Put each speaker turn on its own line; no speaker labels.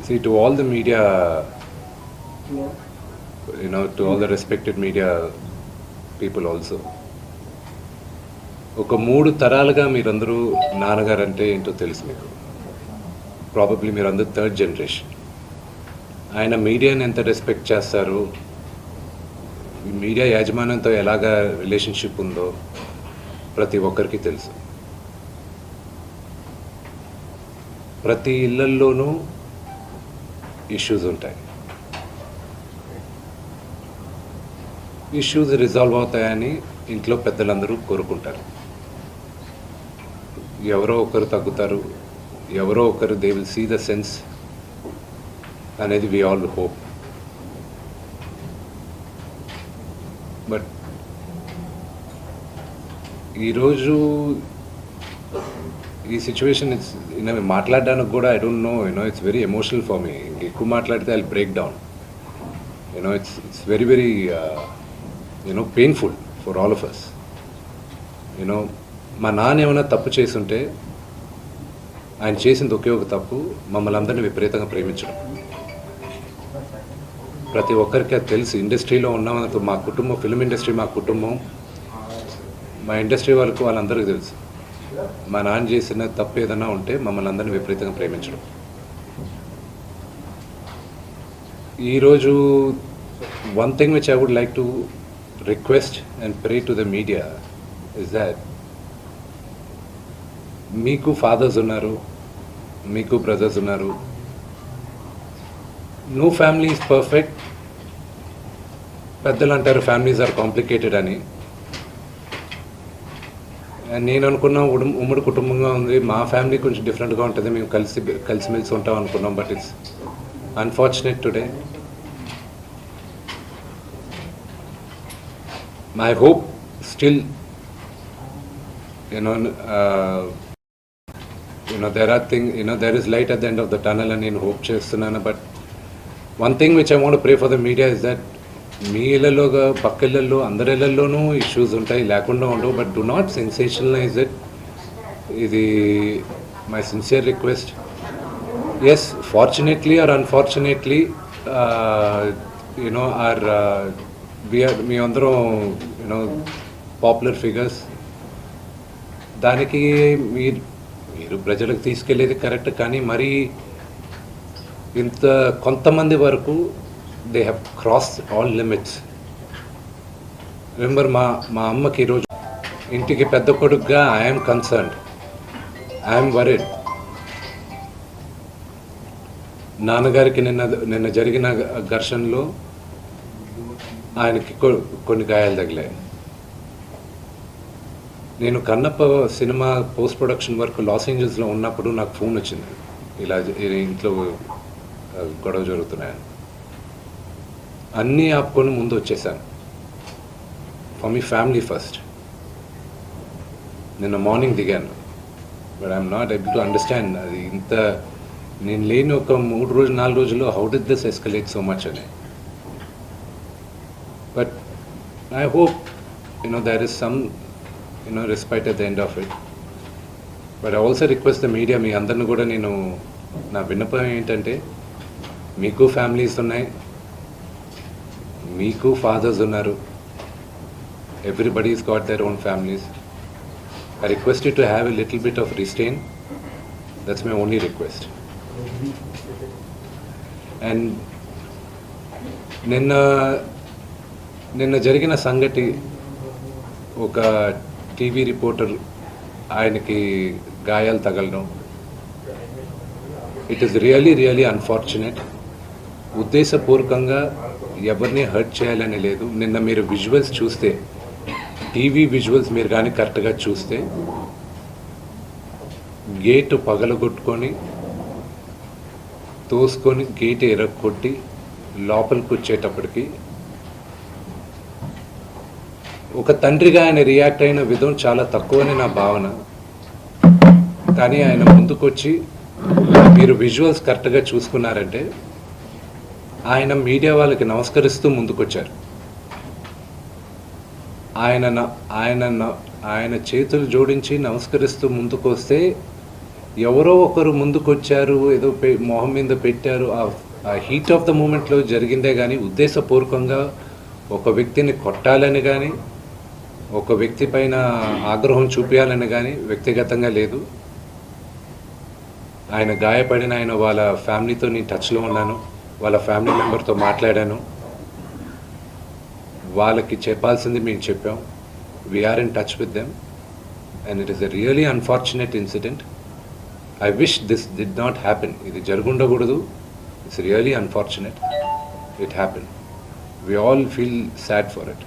See, to all the media, to all the respected media people also. ఒక 3 తరాలుగా మీరందరూ నాన్నగారు అంటే ఏంటో తెలుసు మీకు. ప్రాబబ్లీ మీరందరూ థర్డ్ జనరేషన్. ఆయన మీడియాని ఎంత రెస్పెక్ట్ చేస్తారు, మీడియా యాజమాన్యంతో ఎలాగా రిలేషన్షిప్ ఉందో ప్రతి ఒక్కరికి తెలుసు. ప్రతి ఇళ్లల్లోనూ ఇష్యూస్ ఉంటాయి. ఇష్యూస్ రిజాల్వ్ అవుతాయని ఇంట్లో పెద్దలందరూ కోరుకుంటారు. ఎవరో ఒకరు తగ్గుతారు, ఎవరో ఒకరు they will see the sense అనేది వి ఆల్ హోప్. బట్ ఈరోజు ఈ సిచ్యువేషన్ మాట్లాడడానికి కూడా I don't know, it's very emotional for me. ఎక్కువ మాట్లాడితే I break down. It's very very painful for all of us. మా నాన్న ఏమైనా తప్పు చేసుంటే ఆయన చేసింది ఒకే ఒక తప్పు, మమ్మల్ని అందరినీ విపరీతంగా ప్రేమించడం. ప్రతి ఒక్కరికి అది తెలుసు. ఇండస్ట్రీలో ఉన్నామంత మా కుటుంబం, ఫిల్మ్ ఇండస్ట్రీ మా కుటుంబం, మా ఇండస్ట్రీ వాళ్ళందరికీ తెలుసు. మా నాన్న చేసిన తప్పు ఏదైనా ఉంటే మమ్మల్ని అందరినీ విపరీతంగా ప్రేమించడం. ఈరోజు one thing which I would like to request and pray to the media is that మీకు ఫాదర్స్ ఉన్నారు, మీకు బ్రదర్స్ ఉన్నారు. No family is perfect. పెద్దలు అంటారు ఫ్యామిలీస్ ఆర్ కాంప్లికేటెడ్ అని. నేను అనుకున్నా ఉమ్మడి కుటుంబంగా ఉంది, మా ఫ్యామిలీ కొంచెం డిఫరెంట్గా ఉంటుంది, మేము కలిసిమెలిసి ఉంటాం అనుకున్నాం. But it's unfortunate today. My hope still there is light at the end of the tunnel అని నేను హోప్ చేస్తున్నాను. But one thing which I want pray for the media is that మీ ఇళ్లలోగా పక్క ఇళ్లలో అందరి ఇళ్లలోనూ ఇష్యూస్ ఉంటాయి, లేకుండా ఉండవు. But do not sensationalize it. ఇది my sincere request. Yes, fortunately or unfortunately మీ అందరం పాపులర్ ఫిగర్స్. దానికి మీరు ప్రజలకు తీసుకెళ్ళేది కరెక్ట్, కానీ మరి ఇంత కొంతమంది వరకు they have crossed all limits. Remember, మా అమ్మకి ఈరోజు ఇంటికి పెద్ద కొడుకుగా ఐఎమ్ కన్సర్న్డ్, ఐఎమ్ వరీడ్. నాన్నగారికి నిన్న జరిగిన ఘర్షణలో ఆయనకి కొన్ని గాయాలు తగిలాయి. నేను Kannappa cinema post production work Los ఏంజల్స్లో ఉన్నప్పుడు నాకు ఫోన్ వచ్చింది, ఇలా ఇంట్లో గొడవ జరుగుతున్నాయని. అన్నీ ఆపుకొని ముందు వచ్చేసాను. For me family first. నిన్న మార్నింగ్ దిగాను. But I'm not able to understand అది ఇంత నేను లేని ఒక 3-4 రోజుల్లో how did this escalate so much అని. But I hope there is some respite at the end of it. But I also request the media, మీ అందరిని కూడా నేను నా విన్నపం ఏంటంటే, మీకు ఫ్యామిలీస్ ఉన్నాయి, మీకు ఫాదర్స్ ఉన్నారు, everybody's got their own families. I request you to have a little bit of restraint. That's my only request. And నిన్న జరిగిన సంగతి, ఒక టీవీ రిపోర్టర్ ఆయనకి గాయాలు తగలడం, ఇట్ ఈస్ రియలీ అన్ఫార్చునేట్. ఉద్దేశపూర్వకంగా ఎవరిని హర్ట్ చేయాలని లేదు. నిన్న మీరు విజువల్స్ చూస్తే, టీవీ విజువల్స్ మీరు కానీ కరెక్ట్గా చూస్తే, గేటు పగలగొట్టుకొని తోసుకొని గేటు ఎరగొట్టి లోపలికి వచ్చేటప్పటికి ఒక తండ్రిగా ఆయన రియాక్ట్ అయిన విధం చాలా తక్కువని నా భావన. కానీ ఆయన ముందుకొచ్చి మీరు విజువల్స్ కరెక్ట్గా చూసుకున్నారంటే ఆయన మీడియా వాళ్ళకి నమస్కరిస్తూ ముందుకొచ్చారు. ఆయన చేతులు జోడించి నమస్కరిస్తూ ముందుకు వస్తే ఎవరో ఒకరు ముందుకొచ్చారు, ఏదో మొహం మీద పెట్టారు. ఆ హీట్ ఆఫ్ ద మూమెంట్లో జరిగిందే కానీ ఉద్దేశపూర్వకంగా ఒక వ్యక్తిని కొట్టాలని కానీ ఒక వ్యక్తి పైన ఆగ్రహం చూపించాలని కానీ వ్యక్తిగతంగా లేదు. ఆయన గాయపడిన ఆయన వాళ్ళ ఫ్యామిలీతో నేను టచ్లో ఉన్నాను, వాళ్ళ ఫ్యామిలీ మెంబర్తో మాట్లాడాను. వాళ్ళకి చెప్పాల్సింది మేము చెప్పాం. We are in touch with them and it is a really unfortunate incident. I wish this did not happen. ఇది జరుగుండకూడదు. It's really unfortunate. It happened. We all feel sad for it.